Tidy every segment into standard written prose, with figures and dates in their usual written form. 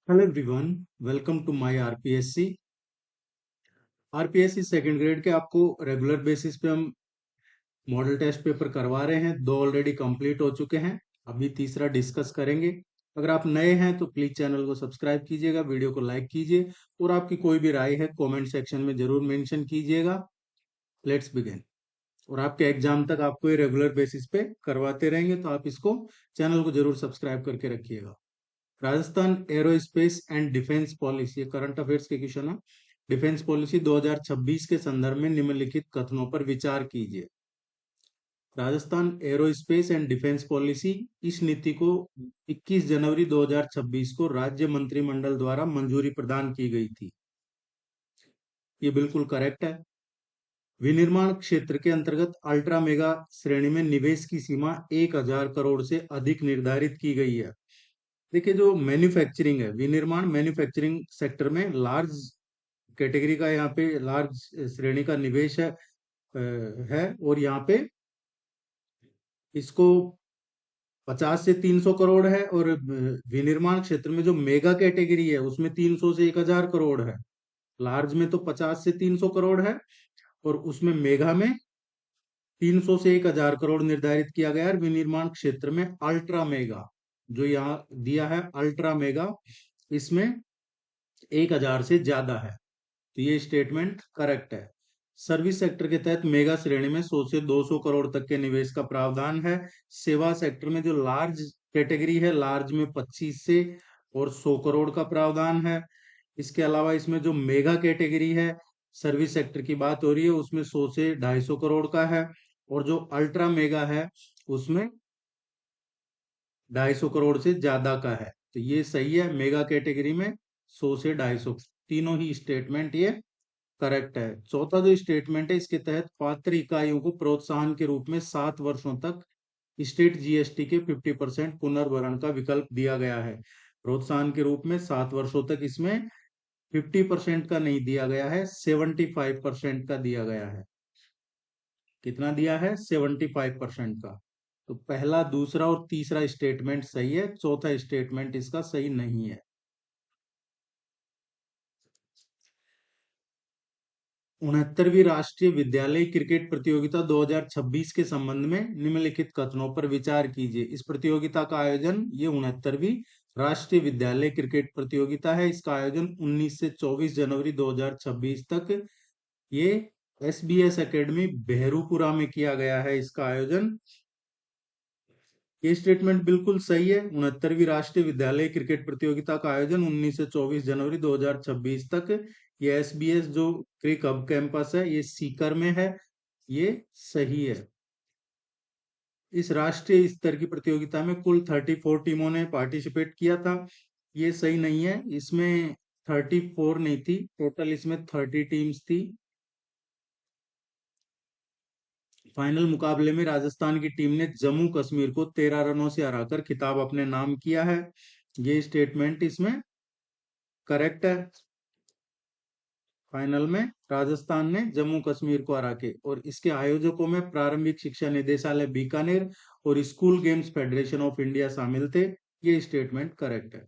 Hello everyone, welcome to my RPSC. RPSC second grade के आपको regular basis पे हम मॉडल टेस्ट पेपर करवा रहे हैं। दो ऑलरेडी कंप्लीट हो चुके हैं, अभी तीसरा डिस्कस करेंगे। अगर आप नए हैं तो प्लीज चैनल को सब्सक्राइब कीजिएगा, वीडियो को लाइक कीजिए और आपकी कोई भी राय है कमेंट सेक्शन में जरूर मेंशन कीजिएगा। Let's begin. और आपके एग्जाम तक आपको ये रेगुलर बेसिस पे करवाते रहेंगे, तो आप इसको चैनल को जरूर सब्सक्राइब करके रखिएगा। Rajasthan aerospace and defence policy, ये करंट अफेयर्स के क्वेश्चन है। डिफेंस पॉलिसी 2026 के संदर्भ में निम्नलिखित कथनों पर विचार कीजिए। Rajasthan aerospace and defence policy, इस नीति को 21 जनवरी 2026 को राज्य मंत्रिमंडल द्वारा मंजूरी प्रदान की गई थी। ये बिल्कुल करेक्ट है। विनिर्माण क्षेत्र के अंतर्गत अल्ट्रा मेगा श्रेणी में निवेश की सीमा 1,000 करोड़ से अधिक निर्धारित की गई है। देखिए, जो मैन्युफैक्चरिंग है, विनिर्माण मैन्युफैक्चरिंग सेक्टर में लार्ज कैटेगरी का, यहाँ पे लार्ज श्रेणी का निवेश है और यहाँ पे इसको 50 से 300 करोड़ है। और विनिर्माण क्षेत्र में जो मेगा कैटेगरी है उसमें 300 से 1,000 करोड़ है। लार्ज में तो 50 से 300 करोड़ है और उसमें मेगा में 300 से 1,000 करोड़ निर्धारित किया गया है। विनिर्माण क्षेत्र में अल्ट्रा मेगा जो यहाँ दिया है, अल्ट्रा मेगा, इसमें 1,000 से ज्यादा है, तो ये स्टेटमेंट करेक्ट है। सर्विस सेक्टर के तहत मेगा श्रेणी में 100 से 200 करोड़ तक के निवेश का प्रावधान है। सेवा सेक्टर में जो लार्ज कैटेगरी है, लार्ज में 25 से और 100 करोड़ का प्रावधान है। इसके अलावा इसमें जो मेगा कैटेगरी है, सर्विस सेक्टर की बात हो रही है, उसमें 100 से 250 करोड़ का है। और जो अल्ट्रा मेगा है उसमें 250 करोड़ से ज्यादा का है। तो ये सही है, मेगा कैटेगरी में 100 से 250, तीनों ही स्टेटमेंट ये करेक्ट है। चौथा जो स्टेटमेंट है, इसके तहत पात्र इकाइयों को प्रोत्साहन के रूप में 7 वर्षों तक स्टेट जीएसटी के 50% पुनर्भरण का विकल्प दिया गया है। प्रोत्साहन के रूप में 7 वर्षों तक इसमें 50% का नहीं दिया गया है, 75% का दिया गया है। कितना दिया है? 75% का। तो पहला, दूसरा और तीसरा स्टेटमेंट सही है, चौथा स्टेटमेंट इसका सही नहीं है। 69वीं राष्ट्रीय विद्यालय क्रिकेट प्रतियोगिता 2026 के संबंध में निम्नलिखित कथनों पर विचार कीजिए। इस प्रतियोगिता का आयोजन, ये 69वीं राष्ट्रीय विद्यालय क्रिकेट प्रतियोगिता है, इसका आयोजन 19 से 24 जनवरी 2026 तक ये एसबीएस एकेडमी बहरूपुरा में किया गया है, इसका आयोजन। ये स्टेटमेंट बिल्कुल सही है। 69वीं राष्ट्रीय विद्यालय क्रिकेट प्रतियोगिता का आयोजन 19 से 24 जनवरी 2026 तक ये एसबीएस जो क्रिक हब कैंपस है, ये सीकर में है, ये सही है। इस राष्ट्रीय स्तर की प्रतियोगिता में कुल 34 टीमों ने पार्टिसिपेट किया था, ये सही नहीं है। इसमें 34 नहीं थी, टोटल इसमें 30 टीम्स थी। फाइनल मुकाबले में राजस्थान की टीम ने जम्मू कश्मीर को 13 रनों से हराकर खिताब अपने नाम किया है, ये स्टेटमेंट इसमें करेक्ट है। फाइनल में राजस्थान ने जम्मू कश्मीर को हरा के, और इसके आयोजकों में प्रारंभिक शिक्षा निदेशालय बीकानेर और school games federation of India शामिल थे, ये स्टेटमेंट करेक्ट है।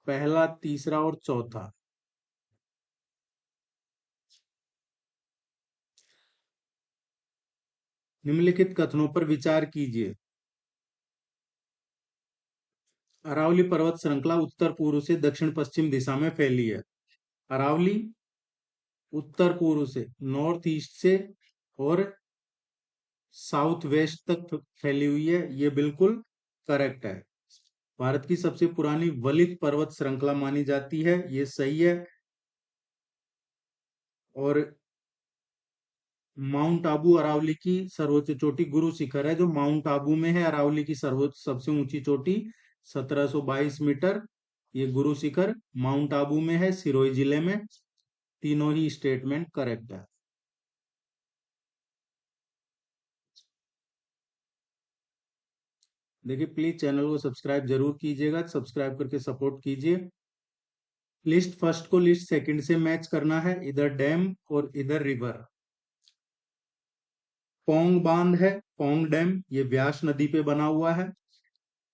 पहला, तीसरा और चौथा। निम्नलिखित कथनों पर विचार कीजिए। अरावली पर्वत श्रृंखला उत्तर पूर्व से दक्षिण पश्चिम दिशा में फैली है। अरावली उत्तर पूर्व से, नॉर्थ ईस्ट से और साउथ वेस्ट तक फैली हुई है, ये बिल्कुल करेक्ट है। भारत की सबसे पुरानी वलित पर्वत श्रृंखला मानी जाती है, ये सही है। और माउंट आबू अरावली की सर्वोच्च चोटी गुरु शिखर है, जो माउंट आबू में है। अरावली की सर्वोच्च सबसे ऊंची चोटी 1722 मीटर, ये गुरु शिखर माउंट आबू में है, सिरोही जिले में। तीनों ही स्टेटमेंट करेक्ट है। देखिए, प्लीज चैनल को सब्सक्राइब जरूर कीजिएगा, सब्सक्राइब करके सपोर्ट कीजिए। लिस्ट फर्स्ट को लिस्ट सेकंड से मैच करना है, इधर डैम और इधर रिवर। पौंग बांध है, पौंग डैम, ये व्यास नदी पे बना हुआ है।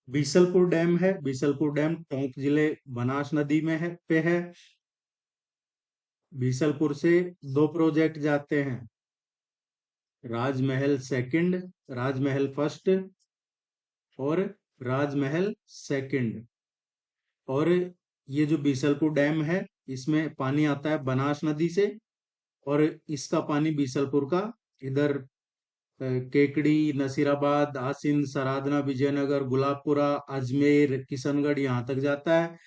बीसलपुर डैम है, बीसलपुर डैम टोंक जिले बनास नदी में है। बीसलपुर से दो प्रोजेक्ट जाते हैं, राजमहल सेकंड, राजमहल फर्स्ट और राजमहल सेकंड। और ये जो बीसलपुर डैम है, इसमें पानी आता है बनास नदी से, और इसका पानी बीसलपुर का इधर केकड़ी, नसीराबाद, आसिंद, सरादना, विजयनगर, गुलाबपुरा, अजमेर, किशनगढ़ यहाँ तक जाता है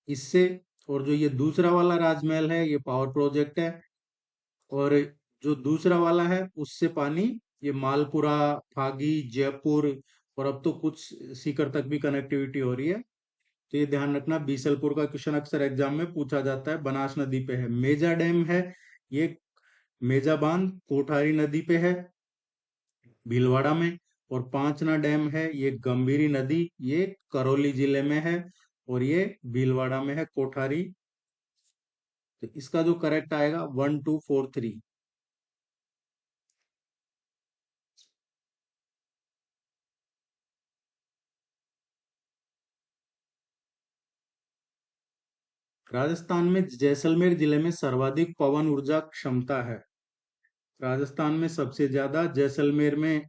इससे। और जो ये दूसरा वाला राजमहल है, ये पावर प्रोजेक्ट है। और जो दूसरा वाला है उससे पानी ये मालपुरा, फागी, जयपुर, और अब तो कुछ सीकर तक भी कनेक्टिविटी हो रही है। तो ये ध्यान रखना, बीसलपुर का क्वेश्चन अक्सर एग्जाम में पूछा जाता है। बनास नदी पे है। मेजा डैम है, ये मेजा बांध कोठारी नदी पे है, भीलवाड़ा में। और पांचना डैम है, ये गंभीरी नदी, ये करौली जिले में है, और ये भीलवाड़ा में है, कोठारी। तो इसका जो करेक्ट आएगा 1243। राजस्थान में जैसलमेर जिले में सर्वाधिक पवन ऊर्जा क्षमता है। राजस्थान में सबसे ज्यादा जैसलमेर में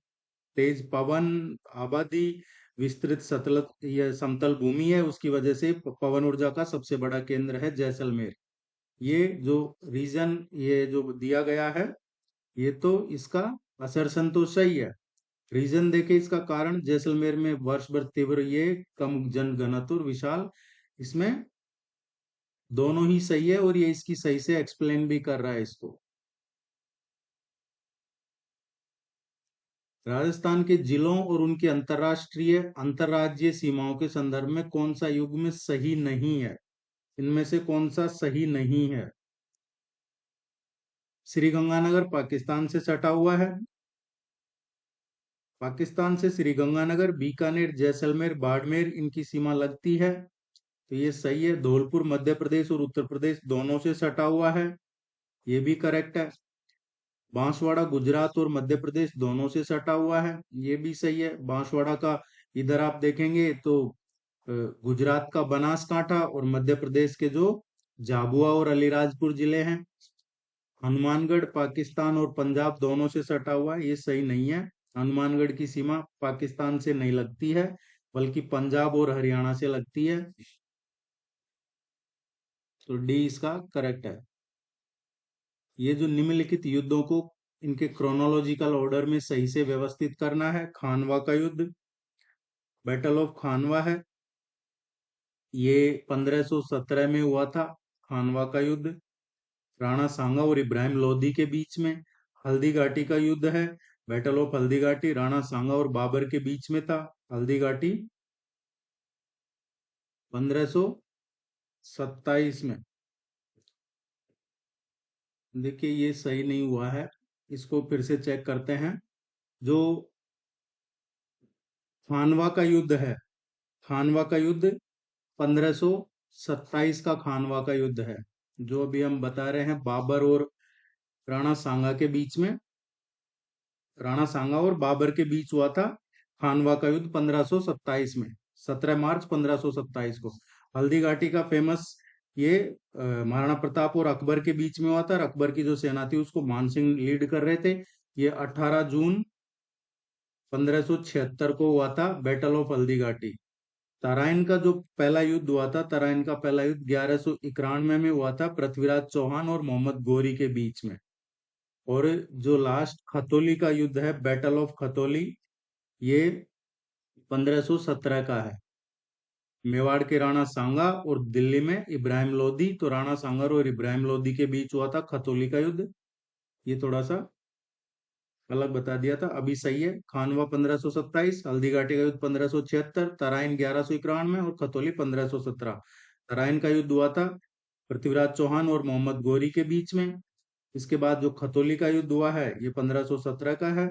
तेज पवन, आबादी, विस्तृत सतल यह समतल भूमि है, उसकी वजह से पवन ऊर्जा का सबसे बड़ा केंद्र है जैसलमेर। ये जो रीजन ये जो दिया गया है, ये तो इसका असर्शन तो सही है। रीजन देखे इसका कारण, जैसलमेर में वर्ष भर तीव्र ये कम जनघनत्व और विशाल, इसमें दोनों ही सही है, और ये इसकी सही से एक्सप्लेन भी कर रहा है इसको। राजस्थान के जिलों और उनकी अंतरराष्ट्रीय अंतरराज्यीय सीमाओं के संदर्भ में कौन सा युग्म सही नहीं है? इनमें से कौन सा सही नहीं है? श्रीगंगानगर पाकिस्तान से सटा हुआ है। पाकिस्तान से श्रीगंगानगर, बीकानेर, जैसलमेर, बाड़मेर इनकी सीमा लगती है, तो ये सही है। धौलपुर मध्य प्रदेश और उत्तर प्रदेश दोनों से सटा हुआ है, ये भी करेक्ट है। बांसवाड़ा गुजरात और मध्य प्रदेश दोनों से सटा हुआ है, ये भी सही है। बांसवाड़ा का इधर आप देखेंगे तो गुजरात का बनासकांठा और मध्य प्रदेश के जो झाबुआ और अलीराजपुर जिले हैं। हनुमानगढ़ पाकिस्तान और पंजाब दोनों से सटा हुआ है, ये सही नहीं है। हनुमानगढ़ की सीमा पाकिस्तान से नहीं लगती है, बल्कि पंजाब और हरियाणा से लगती है। तो डी इसका करेक्ट है। ये जो निम्नलिखित युद्धों को इनके क्रोनोलॉजिकल ऑर्डर में सही से व्यवस्थित करना है। खानवा का युद्ध, बैटल ऑफ खानवा है, ये 1517 में हुआ था। खानवा का युद्ध राणा सांगा और इब्राहिम लोदी के बीच में। हल्दी घाटी का युद्ध है, बैटल ऑफ हल्दी घाटी, राणा सांगा और बाबर के बीच में था। हल्दी घाटी 1527 में। देखिए ये सही नहीं हुआ है, इसको फिर से चेक करते हैं। जो खानवा का युद्ध है, खानवा का युद्ध 1527 का खानवा का युद्ध है, जो अभी हम बता रहे हैं बाबर और राणा सांगा के बीच में। राणा सांगा और बाबर के बीच हुआ था खानवा का युद्ध 1527 में, 17 मार्च 1527 को। हल्दी घाटी का फेमस ये महाराणा प्रताप और अकबर के बीच में हुआ था, और अकबर की जो सेना थी उसको मानसिंह लीड कर रहे थे। ये 18 जून 1576 को हुआ था, बैटल ऑफ हल्दी घाटी। तराइन का जो पहला युद्ध हुआ था, तराइन का पहला युद्ध 1191 में हुआ था, पृथ्वीराज चौहान और मोहम्मद गोरी के बीच में। और जो लास्ट खतौली का युद्ध है, बैटल ऑफ खतौली, ये 1517 का है। मेवाड़ के राणा सांगा और दिल्ली में इब्राहिम लोदी, तो राणा सांगा और इब्राहिम लोदी के बीच हुआ था खतौली का युद्ध। ये थोड़ा सा अलग बता दिया था, अभी सही है। खानवा 1527, हल्दी घाटी का युद्ध 1576, तराइन 1191 में, और खतौली 1517। तराइन का युद्ध हुआ था पृथ्वीराज चौहान और मोहम्मद गोरी के बीच में। इसके बाद जो खतौली का युद्ध हुआ है, ये 1517 का है।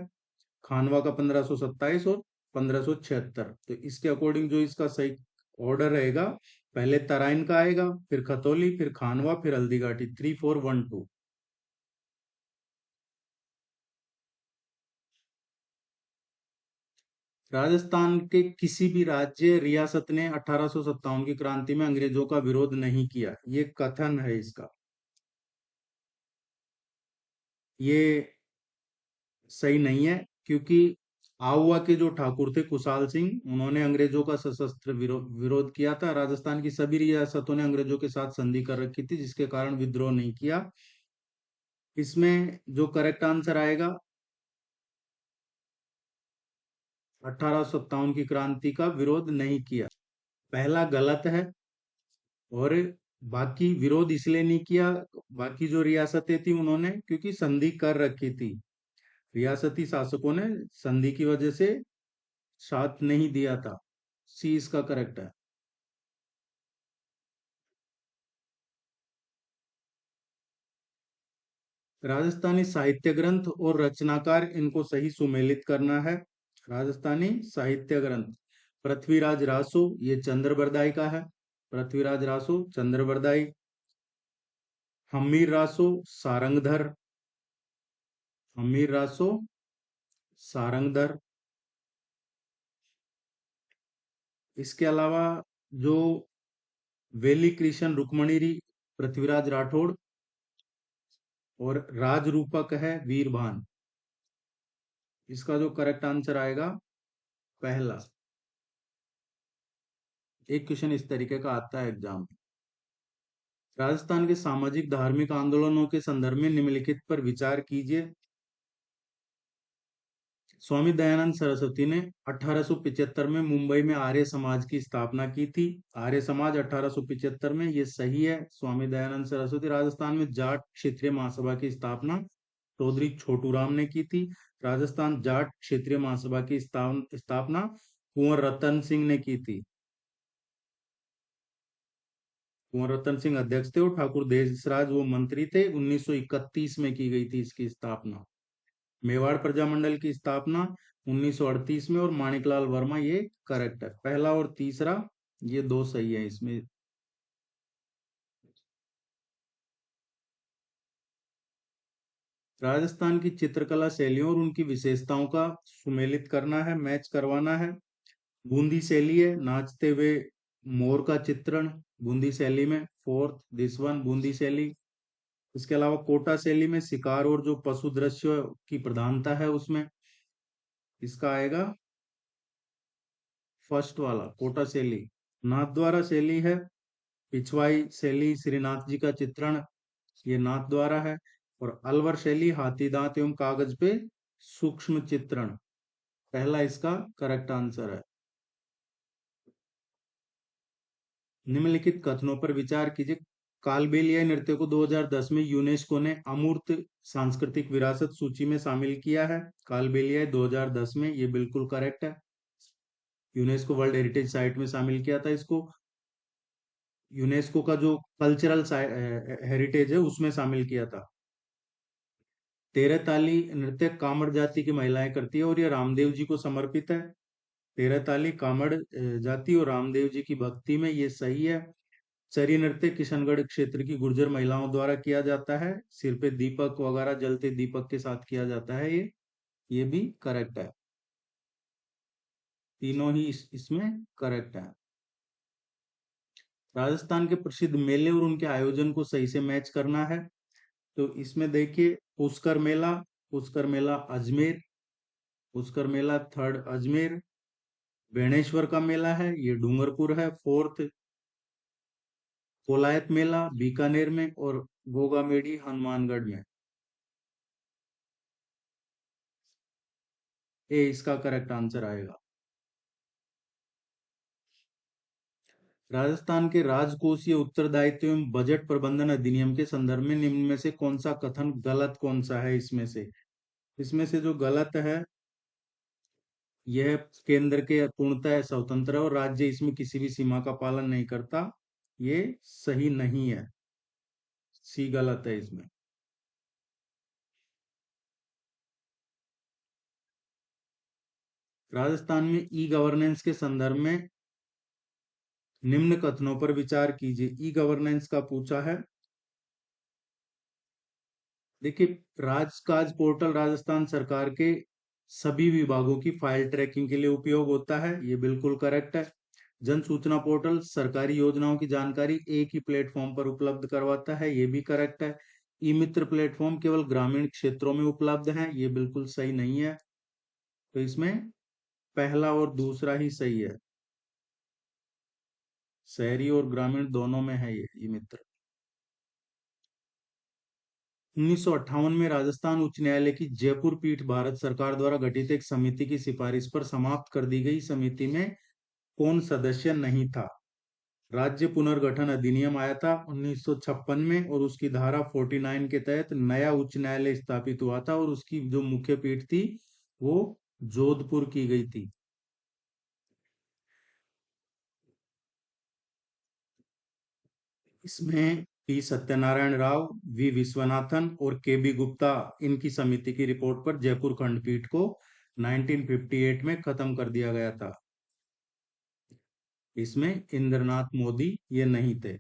खानवा का 1527 और 1576। तो इसके अकॉर्डिंग जो इसका सही ऑर्डर रहेगा, पहले तराइन का आएगा, फिर खतौली, फिर खानवा, फिर हल्दी घाटी, 3412। राजस्थान के किसी भी राज्य रियासत ने 1857 की क्रांति में अंग्रेजों का विरोध नहीं किया, ये कथन है इसका। ये सही नहीं है, क्योंकि आउवा के जो ठाकुर थे कुशाल सिंह, उन्होंने अंग्रेजों का सशस्त्र विरोध किया था। राजस्थान की सभी रियासतों ने अंग्रेजों के साथ संधि कर रखी थी, जिसके कारण विद्रोह नहीं किया। इसमें जो करेक्ट आंसर आएगा, 1857 की क्रांति का विरोध नहीं किया, पहला गलत है। और बाकी विरोध इसलिए नहीं किया, बाकी जो रियासतें थी उन्होंने, क्योंकि संधि कर रखी थी, रियासती शासकों ने संधि की वजह से साथ नहीं दिया था। सी इसका करेक्ट है। राजस्थानी साहित्य ग्रंथ और रचनाकार, इनको सही सुमेलित करना है। राजस्थानी साहित्य ग्रंथ, पृथ्वीराज रासो, ये चंद्रबरदाई का है। पृथ्वीराज रासो चंद्रबरदाई। हम्मीर रासो सारंगधर, हम्मीर रासो सारंगधर। इसके अलावा जो वेली कृष्ण रुक्मणी पृथ्वीराज राठौड़, और राजरूपक है वीरभान। इसका जो करेक्ट आंसर आएगा, पहला। एक क्वेश्चन इस तरीके का आता है एग्जाम में। राजस्थान के सामाजिक धार्मिक आंदोलनों के संदर्भ में निम्नलिखित पर विचार कीजिए। स्वामी दयानंद सरस्वती ने 1875 में मुंबई में आर्य समाज की स्थापना की थी। आर्य समाज 1875 में, ये सही है। स्वामी दयानंद सरस्वती। राजस्थान में जाट क्षेत्रीय महासभा की स्थापना चौधरी छोटूराम ने की थी। राजस्थान जाट क्षेत्रीय महासभा की स्थापना कुंवर रतन सिंह ने की थी। कुंवर रतन सिंह अध्यक्ष थे और ठाकुर देशराज वो मंत्री थे। 1931 में की गई थी इसकी स्थापना। मेवाड़ प्रजामंडल की स्थापना 1938 में, और माणिकलाल वर्मा, ये करेक्ट है। पहला और तीसरा, ये दो सही है इसमें। राजस्थान की चित्रकला शैलियों और उनकी विशेषताओं का सुमेलित करना है, मैच करवाना है। बूंदी शैली है, नाचते हुए मोर का चित्रण बूंदी शैली में। फोर्थ दिस वन, बूंदी शैली। इसके अलावा कोटा शैली में शिकार और जो पशु दृश्य की प्रधानता है, उसमें इसका आएगा फर्स्ट वाला, कोटा शैली। नाथद्वारा शैली है, पिछवाई शैली श्रीनाथ जी का चित्रण, ये नाथद्वारा है। और अलवर शैली हाथी दांत एवं कागज पे सूक्ष्म चित्रण, पहला इसका करेक्ट आंसर है। निम्नलिखित कथनों पर विचार कीजिए। कालबेलिया नृत्य को 2010 में यूनेस्को ने अमूर्त सांस्कृतिक विरासत सूची में शामिल किया है। कालबेलिया 2010 में, ये बिल्कुल करेक्ट है। यूनेस्को वर्ल्ड हेरिटेज साइट में शामिल किया था इसको। यूनेस्को का जो कल्चरल हेरिटेज है, उसमें शामिल किया था। तेरह ताली नृत्य कामड़ जाति की महिलाएं करती है, और ये रामदेव जी को समर्पित है। तेरह ताली कामड़ जाति और रामदेव जी की भक्ति में, ये सही है। चरी नृत्य किशनगढ़ क्षेत्र की गुर्जर महिलाओं द्वारा किया जाता है, सिर पे दीपक वगैरह जलते दीपक के साथ किया जाता है ये भी करेक्ट है। तीनों ही इसमें करेक्ट है। राजस्थान के प्रसिद्ध मेले और उनके आयोजन को सही से मैच करना है। तो इसमें देखिए, पुष्कर मेला, पुष्कर मेला अजमेर, पुष्कर मेला थर्ड अजमेर। बेणेश्वर का मेला है, ये डूंगरपुर है फोर्थ। कोलायत मेला बीकानेर में, और गोगामेडी हनुमानगढ़ में। ए इसका करेक्ट आंसर आएगा। राजस्थान के राजकोषीय उत्तरदायित्व एवं बजट प्रबंधन अधिनियम के संदर्भ में निम्न में से कौन सा कथन गलत, कौन सा है इसमें से? इसमें से जो गलत है, यह केंद्र के पूर्णतः स्वतंत्र है और राज्य इसमें किसी भी सीमा का पालन नहीं करता, ये सही नहीं है। सी गलत है इसमें। राजस्थान में ई गवर्नेंस के संदर्भ में निम्न कथनों पर विचार कीजिए। ई गवर्नेंस का पूछा है। देखिए, राजकाज पोर्टल राजस्थान सरकार के सभी विभागों की फाइल ट्रैकिंग के लिए उपयोग होता है, ये बिल्कुल करेक्ट है। जन सूचना पोर्टल सरकारी योजनाओं की जानकारी एक ही प्लेटफॉर्म पर उपलब्ध करवाता है, ये भी करेक्ट है। ई मित्र प्लेटफॉर्म केवल ग्रामीण क्षेत्रों में उपलब्ध है, ये बिल्कुल सही नहीं है। तो इसमें पहला और दूसरा ही सही है, शहरी और ग्रामीण दोनों में है ये ई मित्र। 1958 में राजस्थान उच्च न्यायालय की जयपुर पीठ भारत सरकार द्वारा गठित एक समिति की सिफारिश पर समाप्त कर दी गई। समिति में कौन सदस्य नहीं था? राज्य पुनर्गठन अधिनियम आया था 1956 में, और उसकी धारा 49 के तहत नया उच्च न्यायालय स्थापित हुआ था, और उसकी जो मुख्य पीठ थी वो जोधपुर की गई थी। इसमें पी सत्यनारायण राव, वी विश्वनाथन और के बी गुप्ता, इनकी समिति की रिपोर्ट पर जयपुर खंडपीठ को 1958 में खत्म कर दिया गया था। इसमें इंद्रनाथ मोदी ये नहीं थे।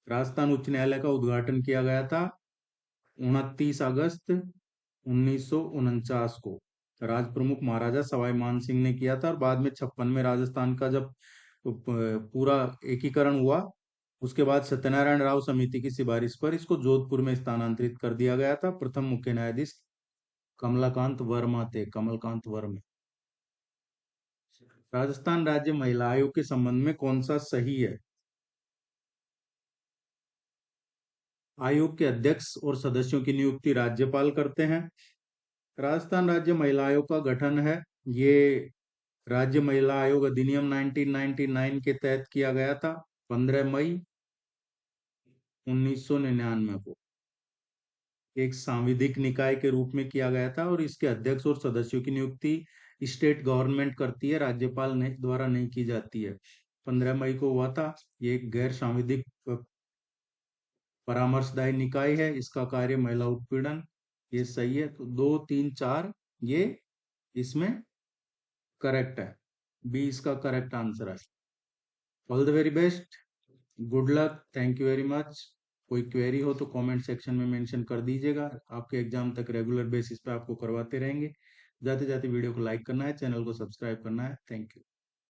राजस्थान उच्च न्यायालय का उद्घाटन किया गया था 29 अगस्त 1949 को। राज प्रमुख महाराजा सवाई मान सिंह ने किया था, और बाद में 56 में राजस्थान का जब पूरा एकीकरण हुआ, उसके बाद सत्यनारायण राव समिति की सिफारिश पर इसको जोधपुर में स्थानांतरित कर दिया गया था। प्रथम मुख्य न्यायाधीश कमलाकांत वर्मा थे, कमलकांत वर्मा। राजस्थान राज्य महिला आयोग के संबंध में कौन सा सही है? आयोग के अध्यक्ष और सदस्यों की नियुक्ति राज्यपाल करते हैं। राजस्थान राज्य महिला आयोग का गठन है, ये राज्य महिला आयोग अधिनियम 1999 के तहत किया गया था 15 मई 1999 को। एक सांविधिक निकाय के रूप में किया गया था, और इसके अध्यक्ष और सदस्यों की नियुक्ति स्टेट गवर्नमेंट करती है, राज्यपाल ने द्वारा नहीं की जाती है। 15 मई को हुआ था। ये एक गैर सांविधिक परामर्शदायी निकाय है, इसका कार्य महिला उत्पीड़न। ये सही है, तो 2 3 4 ये इसमें करेक्ट है। बी इसका करेक्ट आंसर है। All the very best, good luck, thank you very much. कोई क्वेरी हो तो कमेंट सेक्शन में मेंशन कर दीजिएगा, आपके एग्जाम तक रेगुलर बेसिस पे आपको करवाते रहेंगे। जाते जाते वीडियो को लाइक करना है, चैनल को सब्सक्राइब करना है। Thank you.